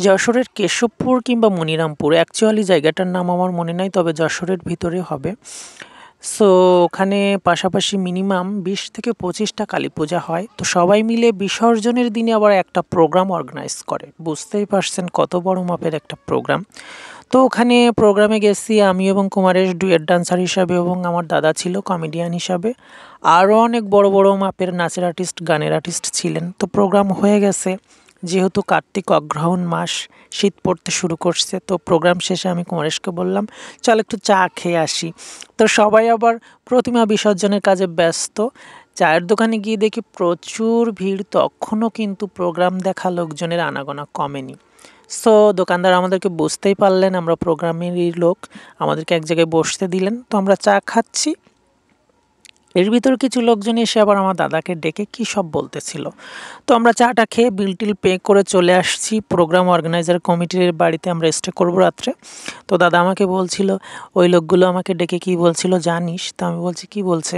যশোরের কেশবপুর কিংবা মনিরামপুর, অ্যাকচুয়ালি জায়গাটার নাম আমার মনে নাই, তবে যশোরের ভিতরে হবে। সো ওখানে পাশাপাশি মিনিমাম 20 থেকে 25টা কালী পূজা হয়। তো সবাই মিলে বিসর্জনের দিনে আবার একটা প্রোগ্রাম অর্গানাইজ করে, বুঝতেই পারছেন কত বড় মাপের একটা প্রোগ্রাম। তো ওখানে প্রোগ্রামে গেছি আমি এবং কুমারেশ ডুয়েট ডান্সার হিসাবে, এবং আমার দাদা ছিল কমেডিয়ান হিসাবে। আরও অনেক বড় বড় মাপের নাচের আর্টিস্ট, গানের আর্টিস্ট ছিলেন। তো প্রোগ্রাম হয়ে গেছে, যেহেতু কার্তিক অগ্রহায়ণ মাস, শীত পড়তে শুরু করছে। তো প্রোগ্রাম শেষে আমি কুমারেশকে বললাম, চল একটু চা খেয়ে আসি। তো সবাই আবার প্রতিমা বিসর্জনের কাজে ব্যস্ত। চায়ের দোকানে গিয়ে দেখি প্রচুর ভিড়, তখনও কিন্তু প্রোগ্রাম দেখা লোকজনের আনাগোনা কমেনি। সো দোকানদার আমাদেরকে বুঝতেই পারলেন আমরা প্রোগ্রামেরই লোক, আমাদেরকে এক জায়গায় বসতে দিলেন। তো আমরা চা খাচ্ছি, এর ভিতর কিছু লোকজন এসে আবার আমার দাদাকে ডেকে কী সব বলতেছিল। তো আমরা চাটা খেয়ে বিল টিল পে করে চলে আসছি প্রোগ্রাম অর্গানাইজার কমিটির বাড়িতে, আমরা স্টে করবো রাত্রে। তো দাদা আমাকে বলছিল ওই লোকগুলো আমাকে ডেকে কী বলছিল জানিস? তো আমি বলছি কী বলছে?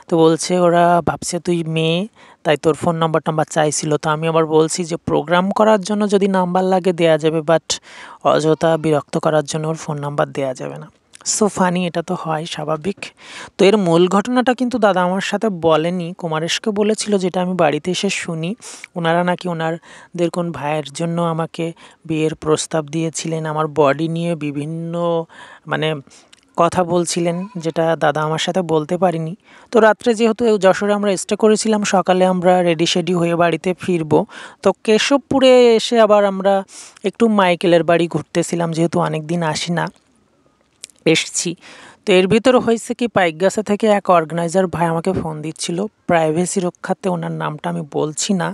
তো বলছে ওরা ভাবছে তুই মেয়ে, তাই তোর ফোন নাম্বার টাম্বার চাইছিল। তো আমি আবার বলছি যে প্রোগ্রাম করার জন্য যদি নাম্বার লাগে দেয়া যাবে, বাট অযথা বিরক্ত করার জন্য ওর ফোন নাম্বার দেয়া যাবে না। সো ফানি, এটা তো হয় স্বাভাবিক। তো এর মূল ঘটনাটা কিন্তু দাদা আমার সাথে বলেনি, কুমারেশকে বলেছিল, যেটা আমি বাড়িতে এসে শুনি। ওনারা নাকি ওনাদের কোন ভাইয়ের জন্য আমাকে বিয়ের প্রস্তাব দিয়েছিলেন, আমার বডি নিয়ে বিভিন্ন মানে কথা বলছিলেন, যেটা দাদা আমার সাথে বলতে পারিনি। তো রাত্রে যেহেতু যশোরে আমরা স্টে করেছিলাম, সকালে আমরা রেডি শেডি হয়ে বাড়িতে ফিরবো। তো কেশবপুরে এসে আবার আমরা একটু মাইকেলের বাড়ি ঘুরতেছিলাম, যেহেতু অনেক দিন আসি না, এসছি। তো এর ভিতরে হয়েছে কি, পাইকগাছা থেকে এক অর্গানাইজার ভাই আমাকে ফোন দিচ্ছিল, প্রাইভেসি রক্ষার্থে ওনার নামটা আমি বলছি না।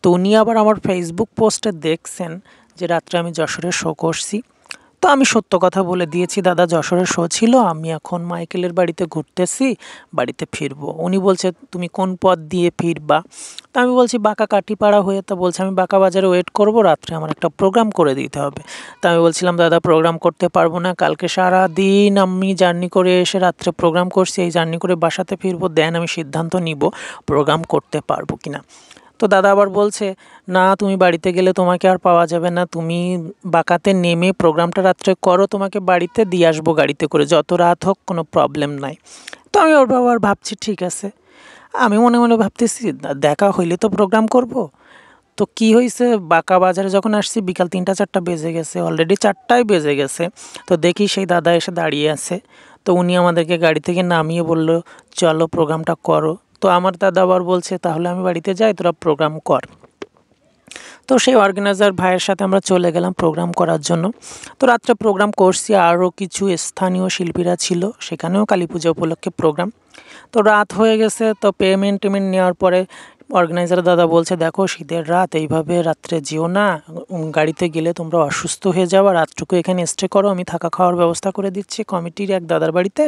তো উনি আবার আমার ফেসবুক পোস্টে দেখছেন যে রাত্রে আমি যশোরে শো করছি। তো আমি সত্য কথা বলে দিয়েছি, দাদা যশোরের শো ছিল, আমি এখন মাইকেলের বাড়িতে ঘুরতেছি, বাড়িতে ফিরবো। উনি বলছে তুমি কোন পথ দিয়ে ফিরবা? তা আমি বলছি বাঁকা কাঠিপাড়া হয়ে। তা বলছে আমি বাঁকা বাজারে ওয়েট করবো, রাত্রে আমার একটা প্রোগ্রাম করে দিতে হবে। তা আমি বলছিলাম দাদা প্রোগ্রাম করতে পারবো না, কালকে সারা দিন আমি জার্নি করে এসে রাত্রে প্রোগ্রাম করছি, এই জার্নি করে বাসাতে ফিরবো, দেন আমি সিদ্ধান্ত নিব প্রোগ্রাম করতে পারবো কিনা। তো দাদা আবার বলছে না, তুমি বাড়িতে গেলে তোমাকে আর পাওয়া যাবে না, তুমি বাঁকাতে নেমে প্রোগ্রামটা রাত্রে করো, তোমাকে বাড়িতে দিয়ে আসবো গাড়িতে করে, যত রাত হোক কোনো প্রবলেম নাই। তো আমি ওর বাবার ভাবছি ঠিক আছে, আমি মনে মনে ভাবতেছি দেখা হইলে তো প্রোগ্রাম করব। তো কি হয়েছে, বাঁকা বাজারে যখন আসছি বিকাল 3টা 4টা বেজে গেছে, অলরেডি 4টায় বেজে গেছে। তো দেখি সেই দাদা এসে দাঁড়িয়ে আছে। তো উনি আমাদেরকে গাড়ি থেকে নামিয়ে বলল চলো প্রোগ্রামটা করো। তো আমার দাদা আবার বলছে তাহলে আমি বাড়িতে যাই, তোরা প্রোগ্রাম কর। তো সেই অর্গানাইজার ভাইয়ের সাথে আমরা চলে গেলাম প্রোগ্রাম করার জন্য। তো রাত্রে প্রোগ্রাম করছি, আরও কিছু স্থানীয় শিল্পীরা ছিল, সেখানেও কালী পূজা উপলক্ষে প্রোগ্রাম। তো রাত হয়ে গেছে, তো পেমেন্ট নেওয়ার পরে অর্গানাইজার দাদা বলছে দেখো শীতের রাত, এইভাবে রাত্রে যেও না, গাড়িতে গেলে তোমরা অসুস্থ হয়ে যাওয়া, রাতটুকু এখানে স্টে করো, আমি থাকা খাওয়ার ব্যবস্থা করে দিচ্ছি কমিটির এক দাদার বাড়িতে,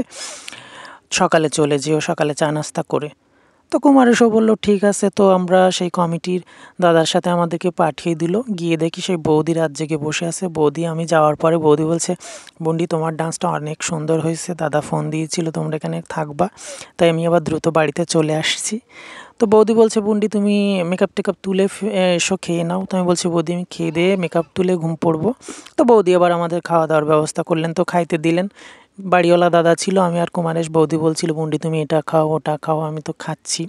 সকালে চলে যেও, সকালে চা নাস্তা করে। তো কুমারেশও বলল ঠিক আছে। তো আমরা সেই কমিটির দাদার সাথে আমাদেরকে পাঠিয়ে দিল, গিয়ে দেখি সেই বৌদি রাত জেগে বসে আছে। বৌদি, আমি যাওয়ার পরে বৌদি বলছে বন্ডি তোমার ডান্সটা অনেক সুন্দর হয়েছে, দাদা ফোন দিয়েছিল তোমরা এখানে থাকবা, তাই আমি আবার দ্রুত বাড়িতে চলে আসছি। তো বৌদি বলছে বন্ডি তুমি মেকআপ টেকআপ তুলে এসো, খেয়ে নাও। তো আমি বলছি বৌদি আমি খেয়ে দিয়ে মেকআপ তুলে ঘুম পড়বো। তো বৌদি আবার আমাদের খাওয়া দাওয়ার ব্যবস্থা করলেন, তো খাইতে দিলেন। বাড়িওয়ালা দাদা ছিল, আমি আর কুমারেশ। বৌদি বলছিল বন্ডি তুমি এটা খাও ওটা খাও, আমি তো খাচ্ছি।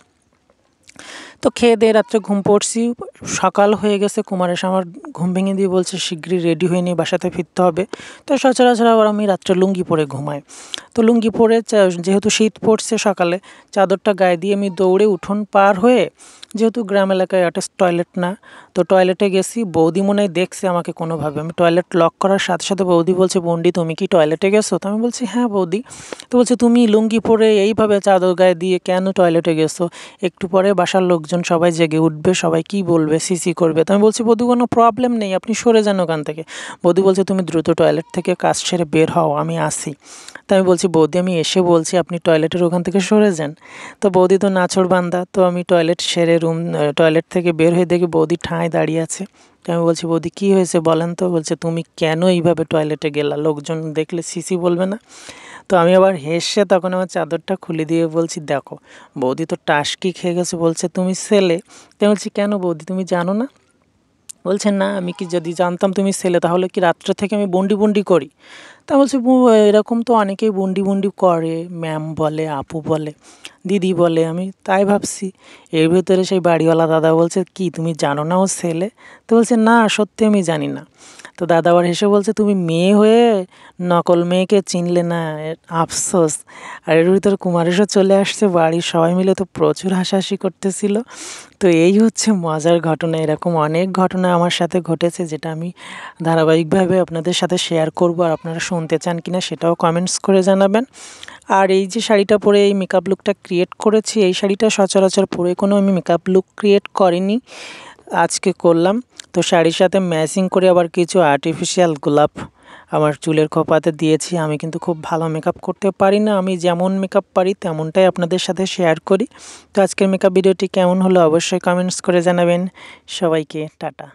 তো খেয়ে দিয়ে রাত্রে ঘুম পড়ছি, সকাল হয়ে গেছে। কুমারেশ আমার ঘুম ভেঙে দিয়ে বলছে শিগগিরই রেডি হয়ে নিয়ে বাসাতে ফিরতে হবে। তো সচরাচর আবার আমি রাত্রে লুঙ্গি পরে ঘুমাই। তো লুঙ্গি পরে যেহেতু শীত পড়ছে, সকালে চাদরটা গায়ে দিয়ে আমি দৌড়ে উঠোন পার হয়ে, যেহেতু গ্রাম এলাকায় অ্যাটাচ টয়লেট না, তো টয়লেটে গেছি। বৌদি মনে হয় দেখছে আমাকে কোনোভাবে, আমি টয়লেট লক করার সাথে সাথে বৌদি বলছে বন্ডি তুমি কি টয়লেটে গেছো? তো আমি বলছি হ্যাঁ বৌদি। তো বলছে তুমি লুঙ্গি পরে এইভাবে চাদর গায়ে দিয়ে কেন টয়লেটে গেছো? একটু পরে বাসার লোকজন সবাই জেগে উঠবে, সবাই কি বলবে, সিসি করবে। তো আমি বলছি বৌদি কোনো প্রবলেম নেই, আপনি সরে যান ওখান থেকে। বৌদি বলছে তুমি দ্রুত টয়লেট থেকে কাজ সেরে বের হও, আমি আসি। তো আমি বলছি বৌদি আমি এসে বলছি আপনি টয়লেটের ওখান থেকে সরে যান। তো বৌদি তো নাছোড়বান্দা। তো আমি টয়লেট সেরে টয়লেট থেকে বের হয়ে দেখি বৌদি ঠাঁই দাঁড়িয়ে আছে। তো আমি বলছি বৌদি কী হয়েছে বলেন তো? বলছে তুমি কেন এইভাবে টয়লেটে গেলা, লোকজন দেখলে সিসি বলবে না? তো আমি আবার হেসে তখন আমার চাদরটা খুলে দিয়ে বলছি দেখো বৌদি তো টাসকি খেয়ে গেছে, বলছে তুমি ছেলে। তো বলছি কেন বৌদি তুমি জানো না? বলছে না আমি কি যদি জানতাম তুমি ছেলে তাহলে কি রাত্রে থেকে আমি বন্ডি বন্ডি করি। তা বলছি এরকম তো অনেকেই বন্ডি বন্ডি করে, ম্যাম বলে, আপু বলে, দিদি বলে, আমি তাই ভাবছি। এর ভিতরে সেই বাড়িওয়ালা দাদা বলছে কি তুমি জানো না ও ছেলে? তো বলছে না সত্যি আমি জানি না। তো দাদা আবার হেসে বলছে তুমি মেয়ে হয়ে নকল মেয়েকে চিনলে না, আফসোস। আর এর ভিতরে কুমারেশও চলে আসছে, বাড়ির সবাই মিলে তো প্রচুর হাসাহাসি করতেছিল। তো এই হচ্ছে মজার ঘটনা। এরকম অনেক ঘটনা আমার সাথে ঘটেছে যেটা আমি ধারাবাহিকভাবে আপনাদের সাথে শেয়ার করব। আর আপনারা শুনতে চান কিনা সেটাও কমেন্টস করে জানাবেন। আর এই যে শাড়িটা পরে এই মেকআপ লুকটা ক্রিয়েট করেছি, এই শাড়িটা সচরাচর পরে কোনো আমি মেকআপ লুক ক্রিয়েট করিনি, আজকে করলাম। তো শাড়ির সাথে ম্যাচিং করে আবার কিছু আর্টিফিশিয়াল গোলাপ আমার চুলের খোপাতে দিয়েছি। আমি কিন্তু খুব ভালো মেকআপ করতে পারি না, আমি যেমন মেকআপ পারি তেমনটাই আপনাদের সাথে শেয়ার করি। তো আজকের মেকআপ ভিডিওটি কেমন হলো অবশ্যই কমেন্টস করে জানাবেন। সবাইকে টাটা।